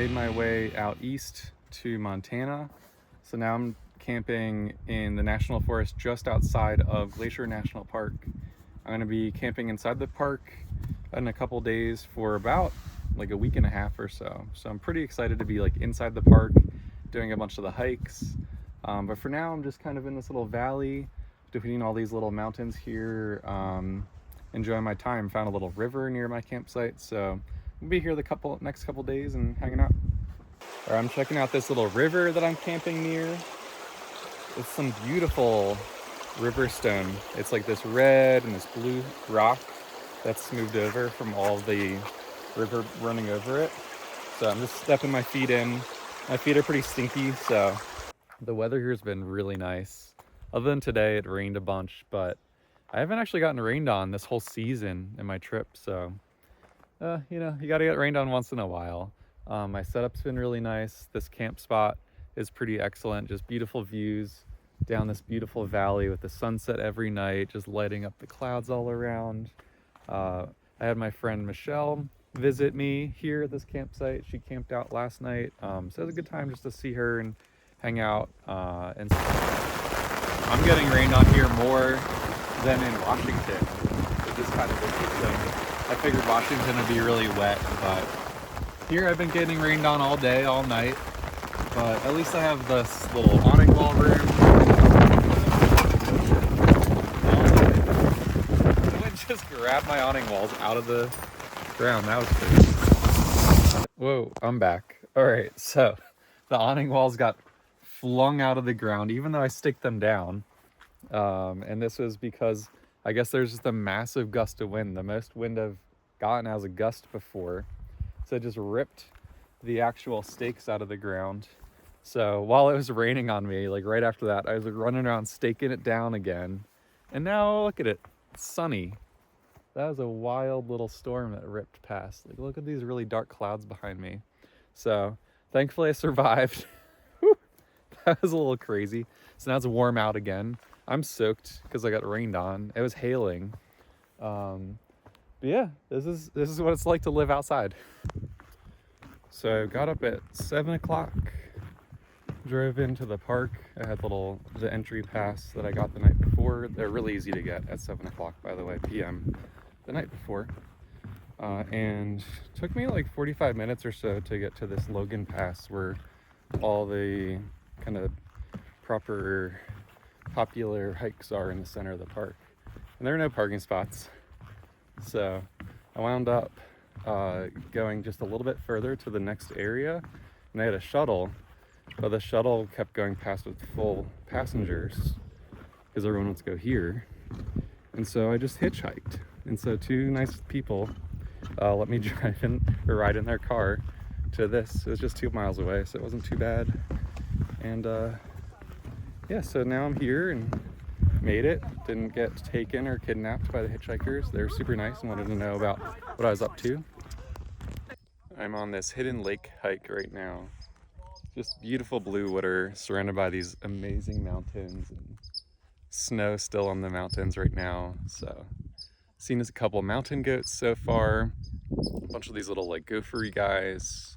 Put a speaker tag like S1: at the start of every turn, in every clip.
S1: made my way out east to Montana. So now I'm camping in the national forest just outside of Glacier National Park. I'm going to be camping inside the park in a couple days for about like a week and a half or so. So I'm pretty excited to be like inside the park, doing a bunch of the hikes. But for now, I'm just kind of in this little valley, between all these little mountains here, enjoying my time. Found a little river near my campsite, so we'll be here the next couple days and hanging out. All right, I'm checking out this little river that I'm camping near. It's some beautiful river stone. It's like this red and this blue rock that's smoothed over from all the river running over it. So I'm just stepping my feet in. My feet are pretty stinky, so the weather here has been really nice. Other than today, it rained a bunch, but I haven't actually gotten rained on this whole season in my trip, so you know, you gotta get rained on once in a while. My setup's been really nice. This camp spot is pretty excellent. Just beautiful views down this beautiful valley with the sunset every night, just lighting up the clouds all around. I had my friend Michelle visit me here at this campsite. She camped out last night, so it was a good time just to see her and hang out. And I'm getting rained on here more than in Washington, which is kind of interesting. I figured Washington would be really wet, but here I've been getting rained on all day, all night. But at least I have this little awning wall room. I just grabbed my awning walls out of the ground. That was crazy. Whoa, I'm back. All right, so the awning walls got flung out of the ground, even though I stick them down. And this was because I guess there's just a massive gust of wind. The most wind I've gotten as a gust before. So it just ripped the actual stakes out of the ground. So while it was raining on me, like right after that, I was like running around staking it down again. And now look at it, it's sunny. That was a wild little storm that ripped past. Like, look at these really dark clouds behind me. So thankfully I survived. That was a little crazy. So now it's warm out again. I'm soaked because I got rained on. It was hailing. But yeah, this is what it's like to live outside. So I got up at 7 o'clock, drove into the park. I had the entry pass that I got the night before. They're really easy to get at 7 o'clock, by the way, p.m. the night before. And took me like 45 minutes or so to get to this Logan Pass where all the kind of popular hikes are in the center of the park. And there are no parking spots. So I wound up going just a little bit further to the next area, and they had a shuttle, but the shuttle kept going past with full passengers because everyone wants to go here. And so I just hitchhiked. And so two nice people let me ride in their car to this. It was just 2 miles away, so it wasn't too bad. And yeah, so now I'm here and made it. Didn't get taken or kidnapped by the hitchhikers. They were super nice and wanted to know about what I was up to. I'm on this hidden lake hike right now. Just beautiful blue water surrounded by these amazing mountains and snow still on the mountains right now. So seen a couple mountain goats so far, a bunch of these little like gopher-y guys.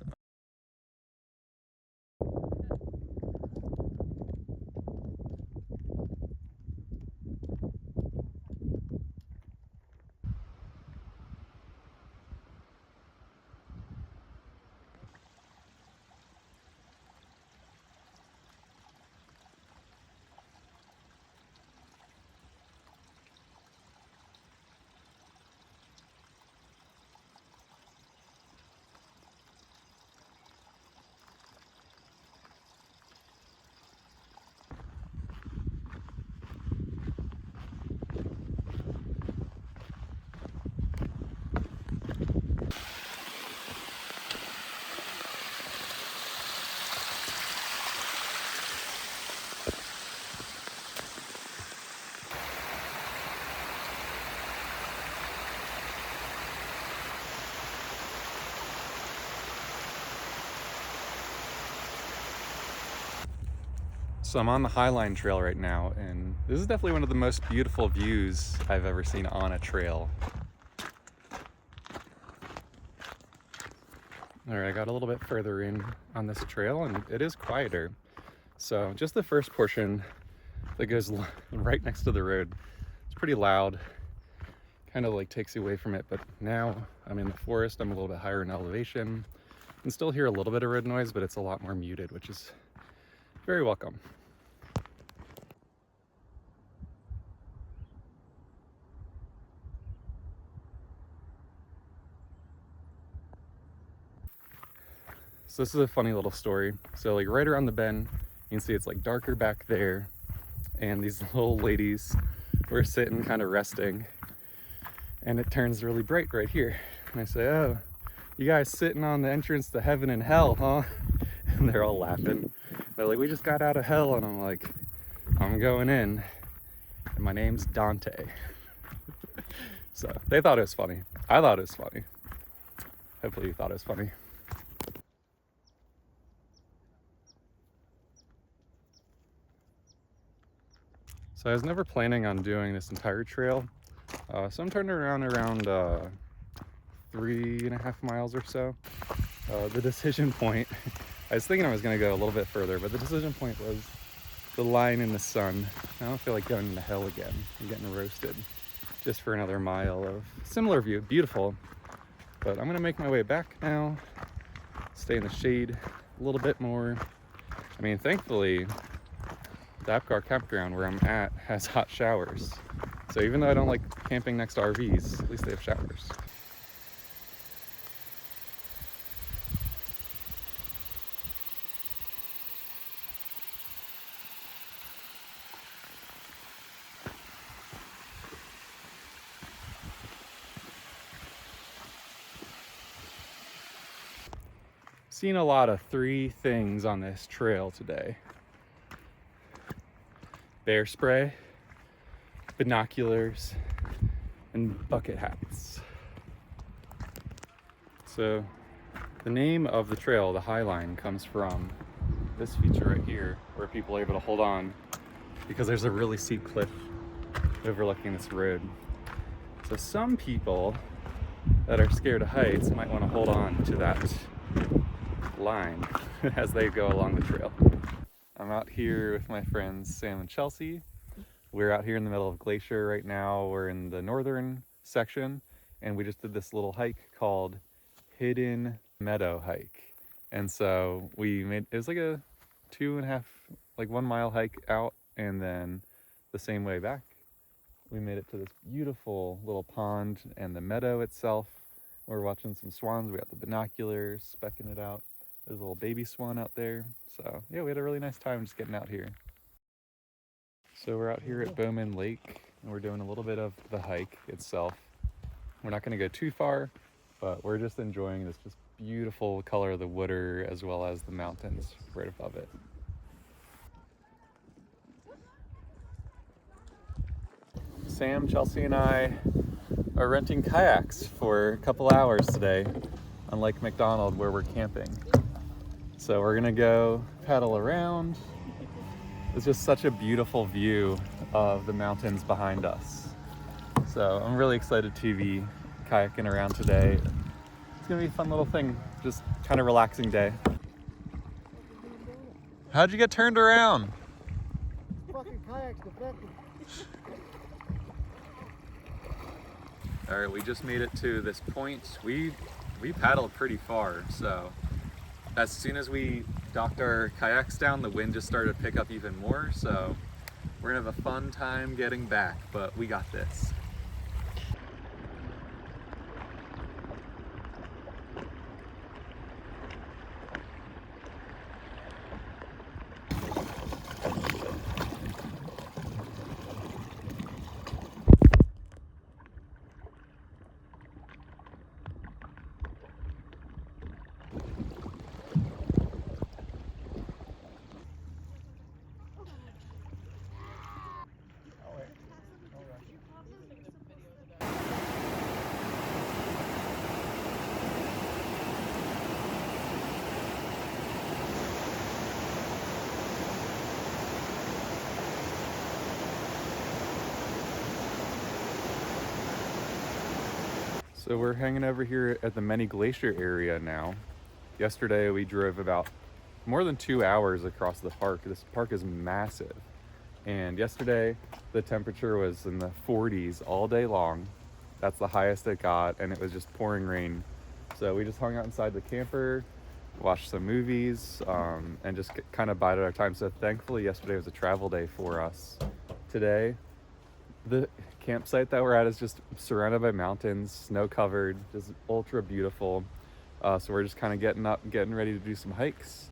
S1: So I'm on the Highline Trail right now, and this is definitely one of the most beautiful views I've ever seen on a trail. All right, I got a little bit further in on this trail and it is quieter. So just the first portion that goes right next to the road, it's pretty loud, kind of like takes you away from it. But now I'm in the forest, I'm a little bit higher in elevation. You can still hear a little bit of road noise, but it's a lot more muted, which is very welcome. So this is a funny little story. So like right around the bend, you can see it's like darker back there, and these little ladies were sitting kind of resting, and it turns really bright right here. And I say, "Oh, you guys sitting on the entrance to heaven and hell, huh?" And they're all laughing. They're like, "We just got out of hell." And I'm like, "I'm going in, and my name's Dante." So they thought it was funny. I thought it was funny. Hopefully you thought it was funny. So I was never planning on doing this entire trail. So I'm turning around 3.5 miles or so. The decision point, I was thinking I was gonna go a little bit further, but the decision point was the line in the sun. I don't feel like going into hell again. I'm getting roasted just for another mile of similar view, beautiful. But I'm gonna make my way back now, stay in the shade a little bit more. I mean, thankfully, the Apgar campground where I'm at has hot showers. So even though I don't like camping next to RVs, at least they have showers. Seen a lot of 3 things on this trail today: bear spray, binoculars, and bucket hats. So the name of the trail, the Highline, comes from this feature right here, where people are able to hold on because there's a really steep cliff overlooking this road. So some people that are scared of heights might want to hold on to that line as they go along the trail. I'm out here with my friends Sam and Chelsea. We're out here in the middle of Glacier right now. We're in the northern section, and we just did this little hike called Hidden Meadow Hike. And so it was like a 1 mile hike out, and then the same way back. We made it to this beautiful little pond and the meadow itself. We're watching some swans. We got the binoculars, specking it out. There's a little baby swan out there. So yeah, we had a really nice time just getting out here. So we're out here at Bowman Lake, and we're doing a little bit of the hike itself. We're not gonna go too far, but we're just enjoying this just beautiful color of the water as well as the mountains right above it. Sam, Chelsea, and I are renting kayaks for a couple hours today on Lake McDonald where we're camping. So we're gonna go paddle around. It's just such a beautiful view of the mountains behind us. So I'm really excited to be kayaking around today. It's gonna be a fun little thing, just kind of relaxing day. How'd you get turned around?
S2: Fucking kayak's defective.
S1: All right, we just made it to this point. We paddled pretty far, so as soon as we docked our kayaks down, the wind just started to pick up even more, so we're gonna have a fun time getting back, but we got this. So we're hanging over here at the Many Glacier area now. Yesterday we drove about more than 2 hours across the park. This park is massive. And yesterday the temperature was in the 40s all day long. That's the highest it got, and it was just pouring rain. So we just hung out inside the camper, watched some movies, and just kind of bided our time. So thankfully yesterday was a travel day for us. Today, the campsite that we're at is just surrounded by mountains, snow covered, just ultra beautiful. So we're just kind of getting up, getting ready to do some hikes.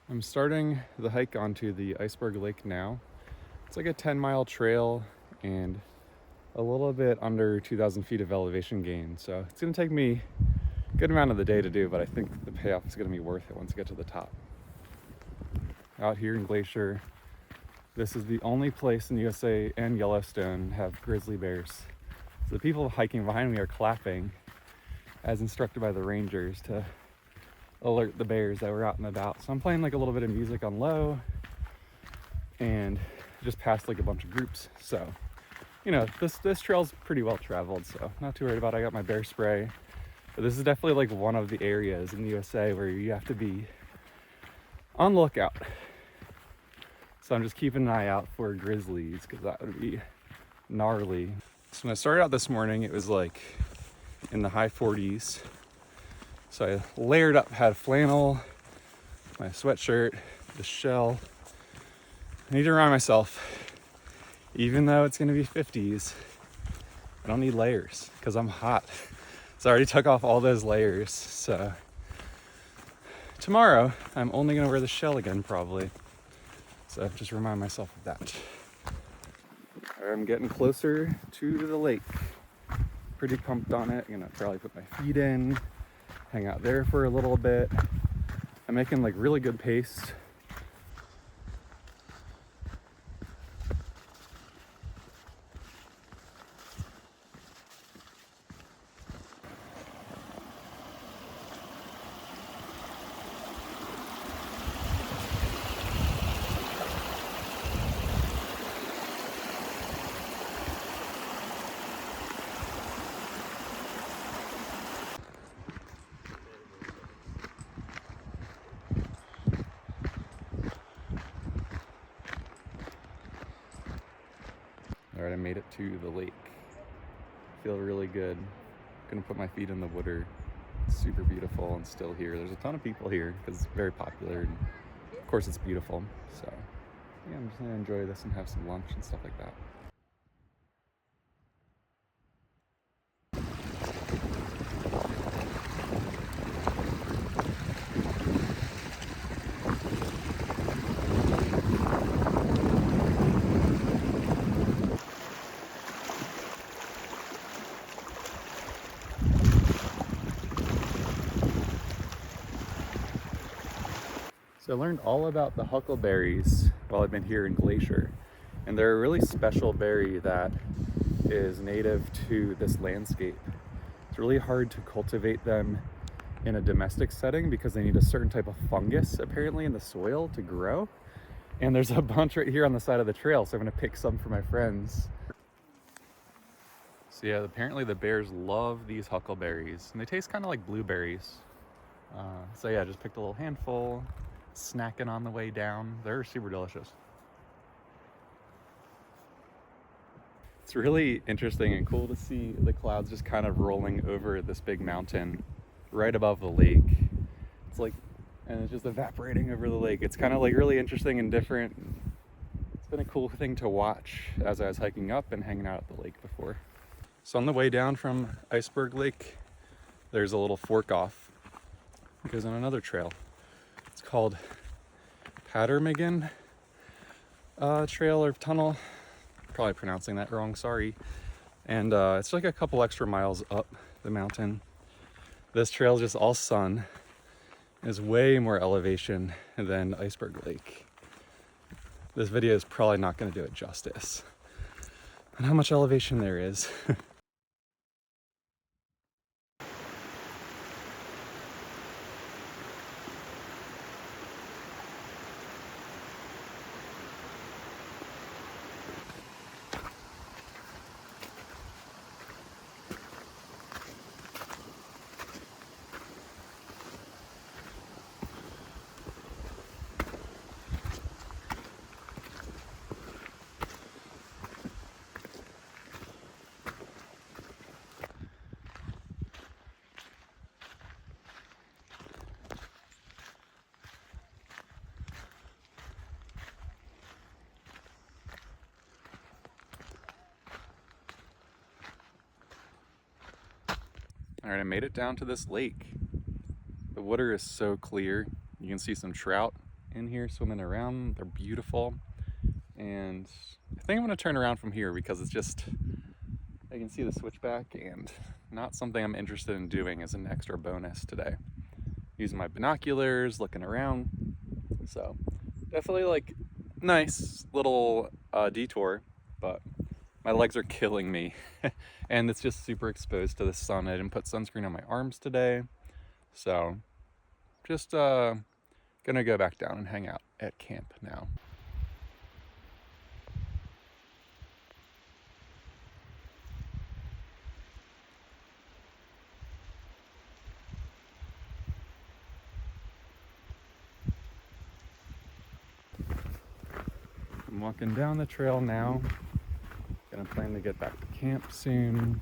S1: I'm starting the hike onto the Iceberg Lake now. It's like a 10-mile trail and a little bit under 2,000 feet of elevation gain. So it's gonna take me a good amount of the day to do, but I think the payoff is gonna be worth it once I get to the top. Out here in Glacier, this is the only place in the USA and Yellowstone have grizzly bears. So the people hiking behind me are clapping as instructed by the rangers to alert the bears that were out and about. So I'm playing like a little bit of music on low and just passed like a bunch of groups. So, you know, this trail's pretty well traveled, so not too worried about it. I got my bear spray. But this is definitely like one of the areas in the USA where you have to be on lookout. So I'm just keeping an eye out for grizzlies because that would be gnarly. So when I started out this morning, it was like in the high 40s. So I layered up, had flannel, my sweatshirt, the shell. I need to remind myself, even though it's gonna be 50s, I don't need layers because I'm hot. So I already took off all those layers. So tomorrow, I'm only gonna wear the shell again probably. So just remind myself of that. I'm getting closer to the lake. Pretty pumped on it. I'm gonna probably put my feet in, hang out there for a little bit. I'm making like really good pace. All right, I made it to the lake. Feel really good. Gonna put my feet in the water. It's super beautiful and still here. There's a ton of people here because it's very popular. And of course, it's beautiful. So yeah, I'm just gonna enjoy this and have some lunch and stuff like that. So I learned all about the huckleberries while I've been here in Glacier. And they're a really special berry that is native to this landscape. It's really hard to cultivate them in a domestic setting because they need a certain type of fungus apparently in the soil to grow. And there's a bunch right here on the side of the trail, so I'm gonna pick some for my friends. So yeah, apparently the bears love these huckleberries and they taste kind of like blueberries. So yeah, just picked a little handful, snacking on the way down. They're super delicious. It's really interesting and cool to see the clouds just kind of rolling over this big mountain right above the lake. It's like, and it's just evaporating over the lake. It's kind of like really interesting and different. It's been a cool thing to watch as I was hiking up and hanging out at the lake before. So on the way down from Iceberg Lake, there's a little fork off. It goes on another trail. It's called Ptarmigan Trail or tunnel. Probably pronouncing that wrong, sorry. And it's like a couple extra miles up the mountain. This trail is just all sun. There's way more elevation than Iceberg Lake. This video is probably not going to do it justice on how much elevation there is. All right, I made it down to this lake. The water is so clear. You can see some trout in here swimming around. They're beautiful. And I think I'm gonna turn around from here because it's just, I can see the switchback and not something I'm interested in doing as an extra bonus today. Using my binoculars, looking around. So definitely like nice little detour, but my legs are killing me and it's just super exposed to the sun. I didn't put sunscreen on my arms today. So just gonna go back down and hang out at camp now. I'm walking down the trail now. Gonna plan to get back to camp soon.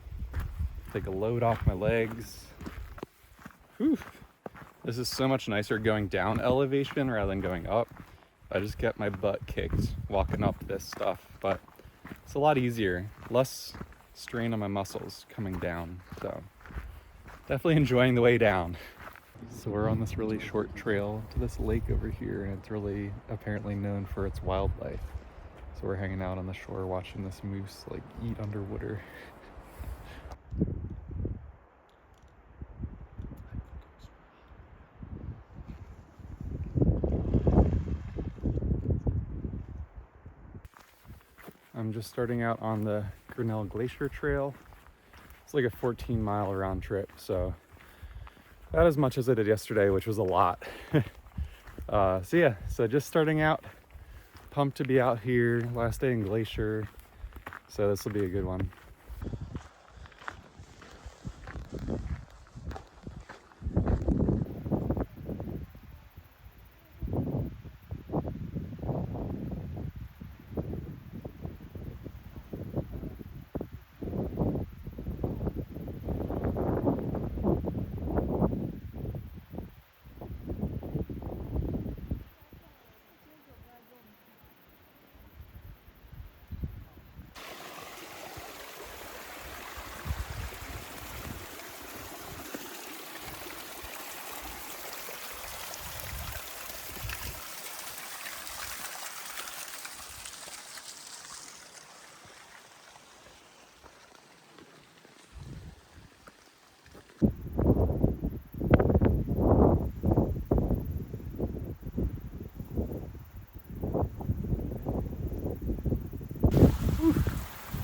S1: Take a load off my legs. Whew. This is so much nicer going down elevation rather than going up. I just get my butt kicked walking up this stuff, but it's a lot easier. Less strain on my muscles coming down. So definitely enjoying the way down. So we're on this really short trail to this lake over here, and it's really apparently known for its wildlife. So we're hanging out on the shore watching this moose like eat underwater. I'm just starting out on the Grinnell Glacier trail. It's like a 14-mile round trip, so not as much as I did yesterday, which was a lot. So just starting out. Pumped to be out here, last day in Glacier, so this will be a good one.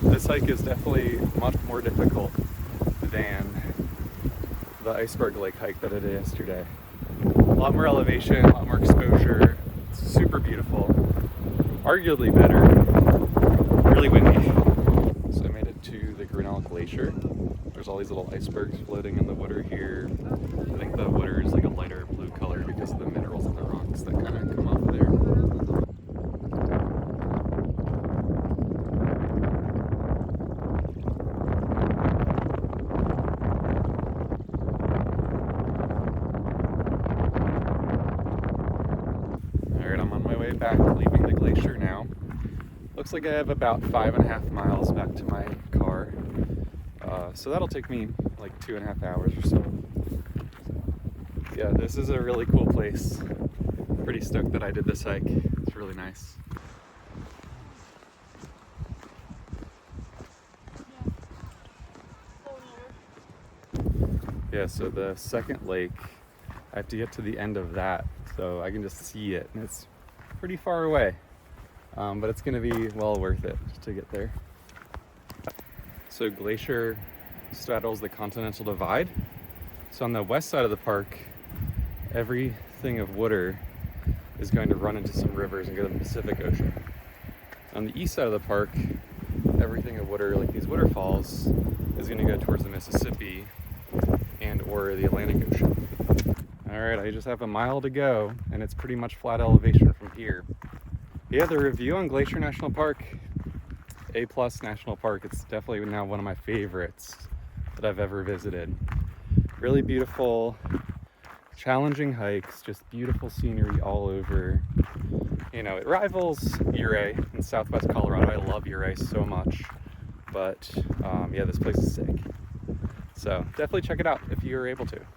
S1: This hike is definitely much more difficult than the Iceberg Lake hike that I did yesterday. A lot more elevation, a lot more exposure. It's super beautiful. Arguably better. Really windy. So I made it to the Grinnell Glacier. There's all these little icebergs floating in the water here. I think the water is like a lighter blue color because of the minerals in the rocks that kind of come off there. Back, leaving the glacier now. Looks like I have about 5.5 miles back to my car. So that'll take me like 2.5 hours or so. Yeah, this is a really cool place. Pretty stoked that I did this hike. It's really nice. Yeah, so the second lake, I have to get to the end of that so I can just see it, and it's pretty far away, but it's gonna be well worth it to get there. So Glacier straddles the Continental Divide. So on the west side of the park, everything of water is going to run into some rivers and go to the Pacific Ocean. On the east side of the park, everything of water, like these waterfalls, is going to go towards the Mississippi and or the Atlantic Ocean. All right, I just have a mile to go, and it's pretty much flat elevation from here. Yeah, the review on Glacier National Park, A+ National Park. It's definitely now one of my favorites that I've ever visited. Really beautiful, challenging hikes, just beautiful scenery all over. You know, it rivals Ouray in Southwest Colorado. I love Ouray so much, but yeah, this place is sick. So definitely check it out if you're able to.